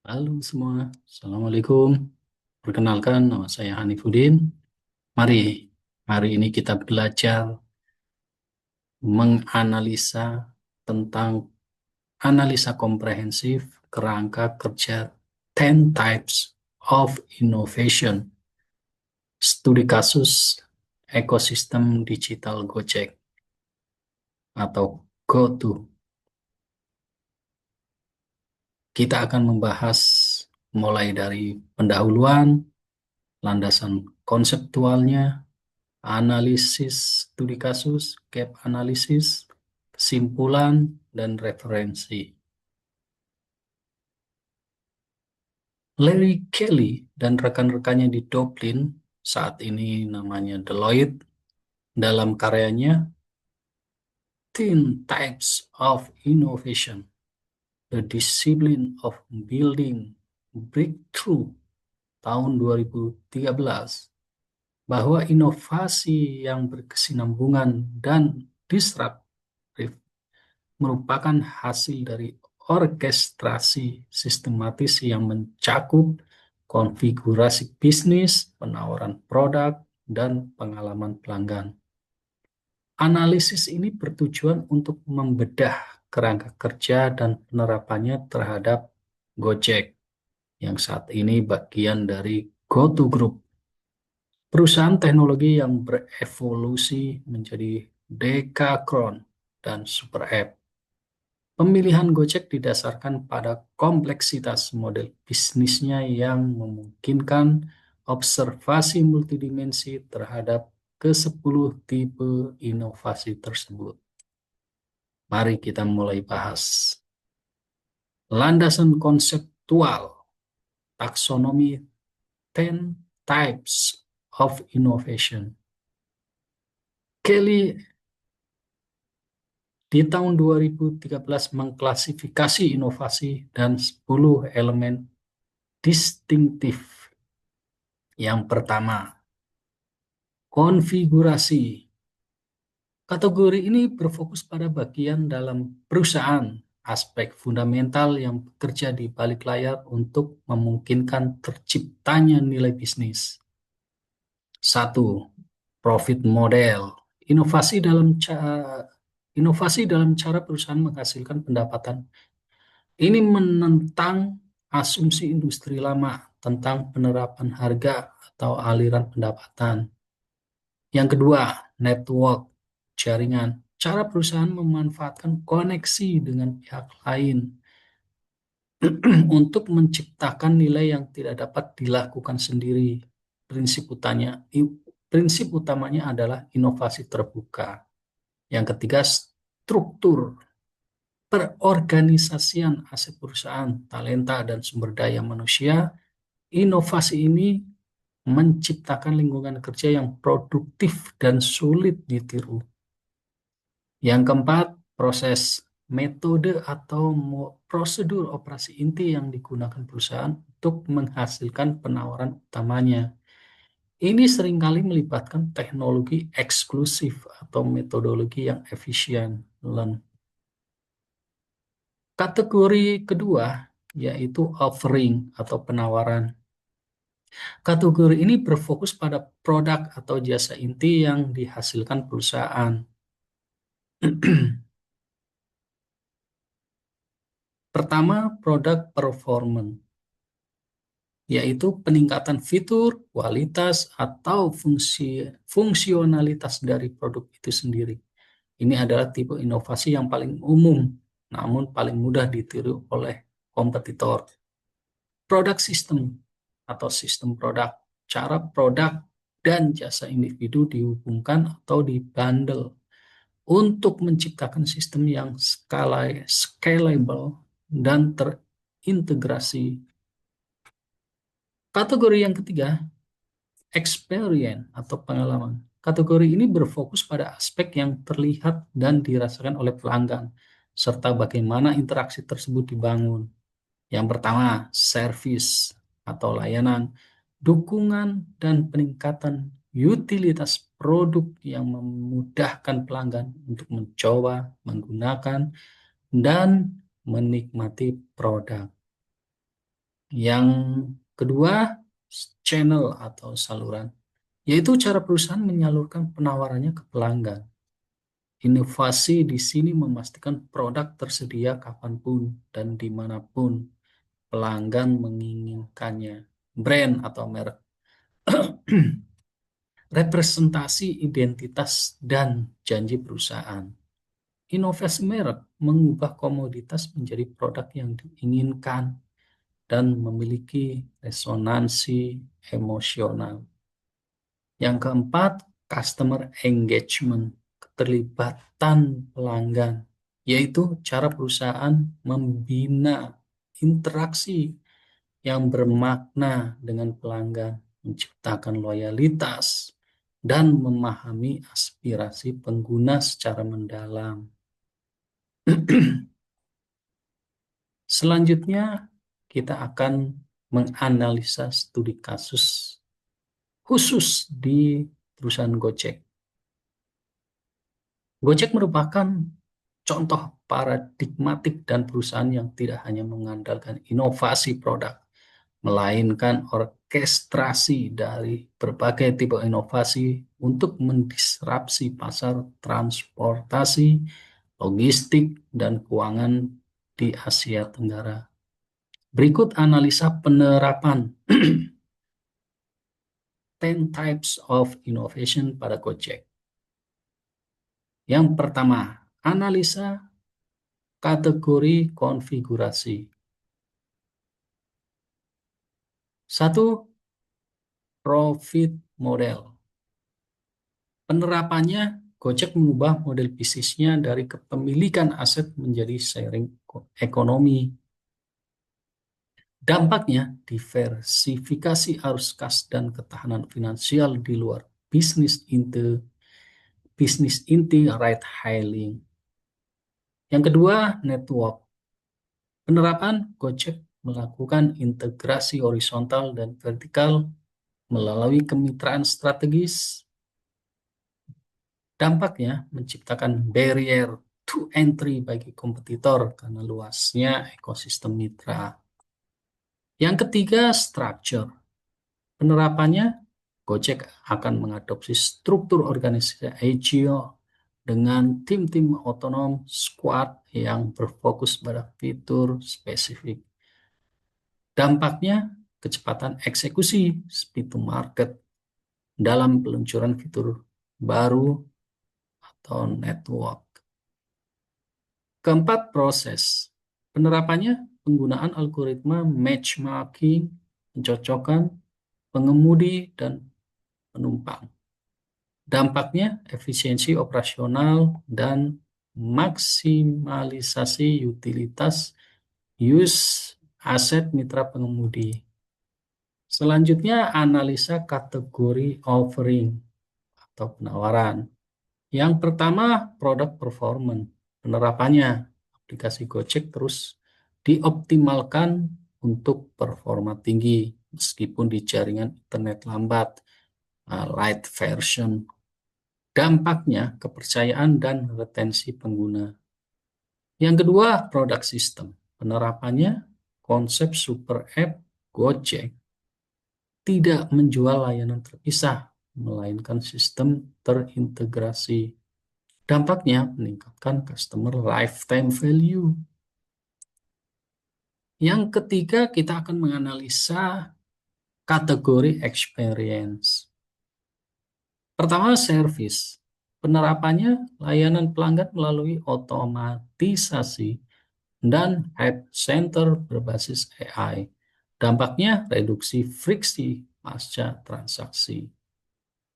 Halo semua, Assalamualaikum. Perkenalkan, nama saya Hanifuddin. Mari, hari ini kita belajar menganalisa tentang analisa komprehensif kerangka kerja 10 Types of Innovation, studi kasus ekosistem digital Gojek atau GoTo. Kita akan membahas mulai dari pendahuluan, landasan konseptualnya, analisis studi kasus, gap analisis, kesimpulan, dan referensi. Larry Kelly dan rekan-rekannya di Dublin, saat ini namanya Deloitte, dalam karyanya 10 Types of Innovation, The Discipline of Building Breakthrough tahun 2013, bahwa inovasi yang berkesinambungan dan disruptif merupakan hasil dari orkestrasi sistematis yang mencakup konfigurasi bisnis, penawaran produk, dan pengalaman pelanggan. Analisis ini bertujuan untuk membedah kerangka kerja dan penerapannya terhadap Gojek, yang saat ini bagian dari GoTo Group, perusahaan teknologi yang berevolusi menjadi Dekakron dan Super App. Pemilihan Gojek didasarkan pada kompleksitas model bisnisnya yang memungkinkan observasi multidimensi terhadap ke-10 tipe inovasi tersebut. Mari kita mulai bahas. Landasan konseptual taksonomi 10 Types of Innovation. Kelly di tahun 2013 mengklasifikasi inovasi dan 10 elemen distintif. Yang pertama, konfigurasi. Kategori ini berfokus pada bagian dalam perusahaan, aspek fundamental yang bekerja di balik layar untuk memungkinkan terciptanya nilai bisnis. 1. Profit model. Inovasi dalam cara perusahaan menghasilkan pendapatan. Ini menentang asumsi industri lama tentang penerapan harga atau aliran pendapatan. Yang kedua, network, jaringan. Cara perusahaan memanfaatkan koneksi dengan pihak lain untuk menciptakan nilai yang tidak dapat dilakukan sendiri. Prinsip utamanya adalah inovasi terbuka. Yang ketiga, struktur, perorganisasian aset perusahaan, talenta, dan sumber daya manusia. Inovasi ini menciptakan lingkungan kerja yang produktif dan sulit ditiru. Yang keempat, proses, metode atau prosedur operasi inti yang digunakan perusahaan untuk menghasilkan penawaran utamanya. Ini seringkali melibatkan teknologi eksklusif atau metodologi yang efisien. Kategori kedua yaitu offering atau penawaran. Kategori ini berfokus pada produk atau jasa inti yang dihasilkan perusahaan. Pertama, produk performance, yaitu peningkatan fitur, kualitas, atau fungsionalitas dari produk itu sendiri. Ini adalah tipe inovasi yang paling umum, namun paling mudah ditiru oleh kompetitor. Produk sistem atau sistem produk, cara produk dan jasa individu dihubungkan atau dibundle untuk menciptakan sistem yang scalable dan terintegrasi. Kategori yang ketiga, experience atau pengalaman. Kategori ini berfokus pada aspek yang terlihat dan dirasakan oleh pelanggan, serta bagaimana interaksi tersebut dibangun. Yang pertama, service atau layanan, dukungan dan peningkatan utilitas produk yang memudahkan pelanggan untuk mencoba, menggunakan, dan menikmati produk. Yang kedua, channel atau saluran, yaitu cara perusahaan menyalurkan penawarannya ke pelanggan. Inovasi di sini memastikan produk tersedia kapanpun dan dimanapun pelanggan menginginkannya. Brand atau merek. Representasi identitas dan janji perusahaan. Inovasi merek mengubah komoditas menjadi produk yang diinginkan dan memiliki resonansi emosional. Yang keempat, customer engagement, keterlibatan pelanggan, yaitu cara perusahaan membina interaksi yang bermakna dengan pelanggan, menciptakan loyalitas, dan memahami aspirasi pengguna secara mendalam. Selanjutnya, kita akan menganalisa studi kasus khusus di perusahaan Gojek. Gojek merupakan contoh paradigmatik dan perusahaan yang tidak hanya mengandalkan inovasi produk, melainkan orkestrasi dari berbagai tipe inovasi untuk mendisrupsi pasar transportasi, logistik, dan keuangan di Asia Tenggara. Berikut analisa penerapan 10 types of innovation pada Gojek. Yang pertama, analisa kategori konfigurasi. Satu, profit model. Penerapannya, Gojek mengubah model bisnisnya dari kepemilikan aset menjadi sharing ekonomi. Dampaknya, diversifikasi arus kas dan ketahanan finansial di luar bisnis inti ride hailing. Yang kedua, network. Penerapan Gojek melakukan integrasi horizontal dan vertikal melalui kemitraan strategis. Dampaknya menciptakan barrier to entry bagi kompetitor karena luasnya ekosistem mitra. Yang ketiga, structure. Penerapannya, Gojek akan mengadopsi struktur organisasi agile dengan tim-tim otonom squad yang berfokus pada fitur spesifik. Dampaknya, kecepatan eksekusi, speed to market, dalam peluncuran fitur baru atau network. Keempat, proses. Penerapannya, penggunaan algoritma matchmaking, pencocokkan pengemudi dan penumpang. Dampaknya, efisiensi operasional dan maksimalisasi utilitas use aset mitra pengemudi. Selanjutnya, analisa kategori offering atau penawaran. Yang pertama, produk performance. Penerapannya, aplikasi Gojek terus dioptimalkan untuk performa tinggi meskipun di jaringan internet lambat, light version. Dampaknya, kepercayaan dan retensi pengguna. Yang kedua, produk sistem. Penerapannya, konsep super app Gojek tidak menjual layanan terpisah, melainkan sistem terintegrasi. Dampaknya meningkatkan customer lifetime value. Yang ketiga, kita akan menganalisa kategori experience. Pertama, service. Penerapannya, layanan pelanggan melalui otomatisasi dan head center berbasis AI. Dampaknya, reduksi friksi pasca transaksi.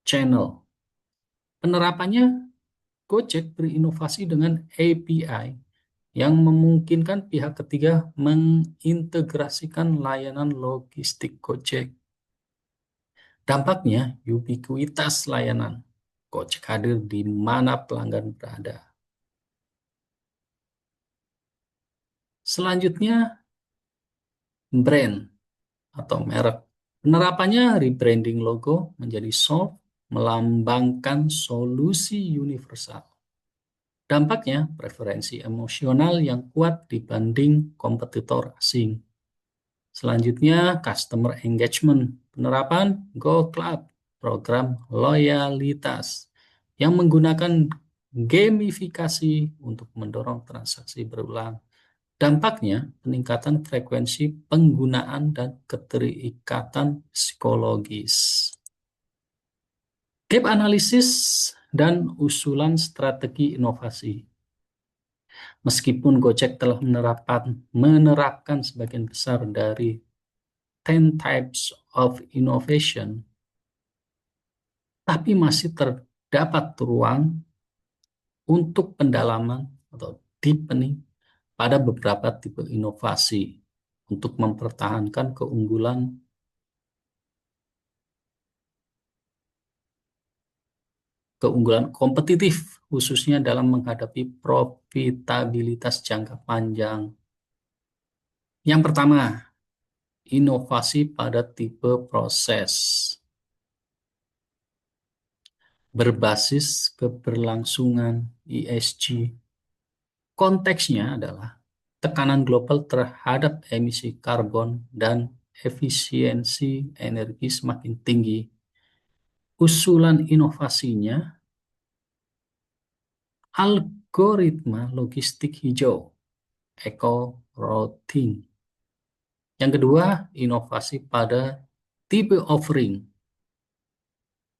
Channel. Penerapannya, Gojek berinovasi dengan API yang memungkinkan pihak ketiga mengintegrasikan layanan logistik Gojek. Dampaknya, ubiquitas layanan. Gojek hadir di mana pelanggan berada. Selanjutnya, brand atau merek. Penerapannya rebranding logo menjadi soft, melambangkan solusi universal. Dampaknya, preferensi emosional yang kuat dibanding kompetitor asing. Selanjutnya, customer engagement. Penerapan Go Club, program loyalitas yang menggunakan gamifikasi untuk mendorong transaksi berulang. Dampaknya, peningkatan frekuensi penggunaan dan keterikatan psikologis. Gap analisis dan usulan strategi inovasi. Meskipun Gojek telah menerapkan sebagian besar dari 10 types of innovation, tapi masih terdapat ruang untuk pendalaman atau deepening pada beberapa tipe inovasi untuk mempertahankan keunggulan kompetitif, khususnya dalam menghadapi profitabilitas jangka panjang. Yang pertama, inovasi pada tipe proses berbasis keberlangsungan ESG. Konteksnya adalah tekanan global terhadap emisi karbon dan efisiensi energi semakin tinggi. Usulan inovasinya algoritma logistik hijau, eco-routing. Yang kedua, inovasi pada tipe offering.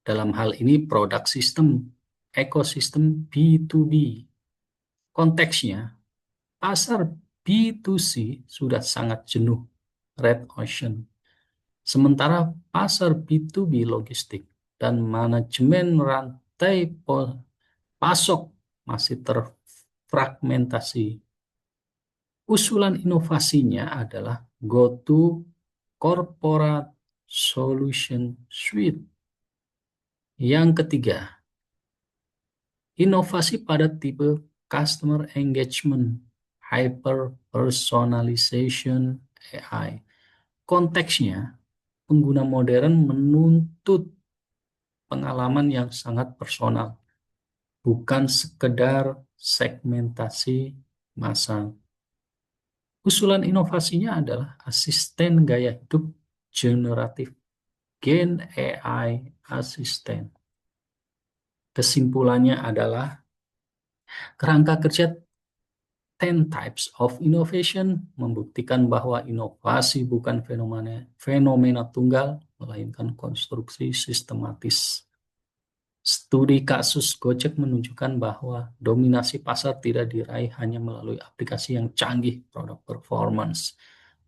Dalam hal ini produk sistem, ekosistem B2B. Konteksnya, pasar B2C sudah sangat jenuh, red ocean. Sementara pasar B2B logistik dan manajemen rantai pasok masih terfragmentasi. Usulan inovasinya adalah Go-to Corporate Solution Suite. Yang ketiga, inovasi pada tipe customer engagement, hyper personalization AI. Konteksnya, pengguna modern menuntut pengalaman yang sangat personal, bukan sekedar segmentasi massal. Usulan inovasinya adalah asisten gaya hidup generatif, Gen AI Assistant. Kesimpulannya adalah kerangka kerja 10 types of innovation membuktikan bahwa inovasi bukan fenomena tunggal, melainkan konstruksi sistematis. Studi kasus Gojek menunjukkan bahwa dominasi pasar tidak diraih hanya melalui aplikasi yang canggih, produk performance,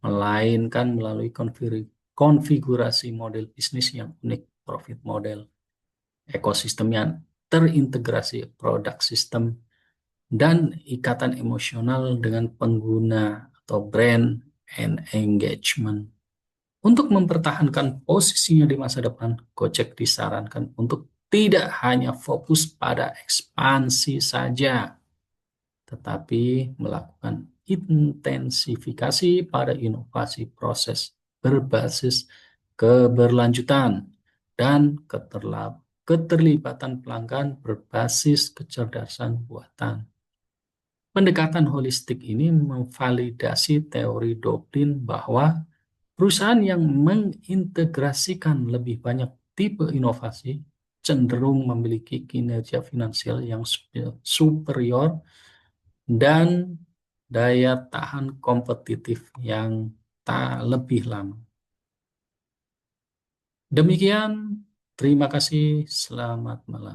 melainkan melalui konfigurasi model bisnis yang unik, profit model, ekosistem yang terintegrasi, produk sistem, dan ikatan emosional dengan pengguna atau brand and engagement. Untuk mempertahankan posisinya di masa depan, Gojek disarankan untuk tidak hanya fokus pada ekspansi saja, tetapi melakukan intensifikasi pada inovasi proses berbasis keberlanjutan dan keterlibatan pelanggan berbasis kecerdasan buatan. Pendekatan holistik ini memvalidasi teori Doblin bahwa perusahaan yang mengintegrasikan lebih banyak tipe inovasi cenderung memiliki kinerja finansial yang superior dan daya tahan kompetitif yang tak lebih lama. Demikian, terima kasih, selamat malam.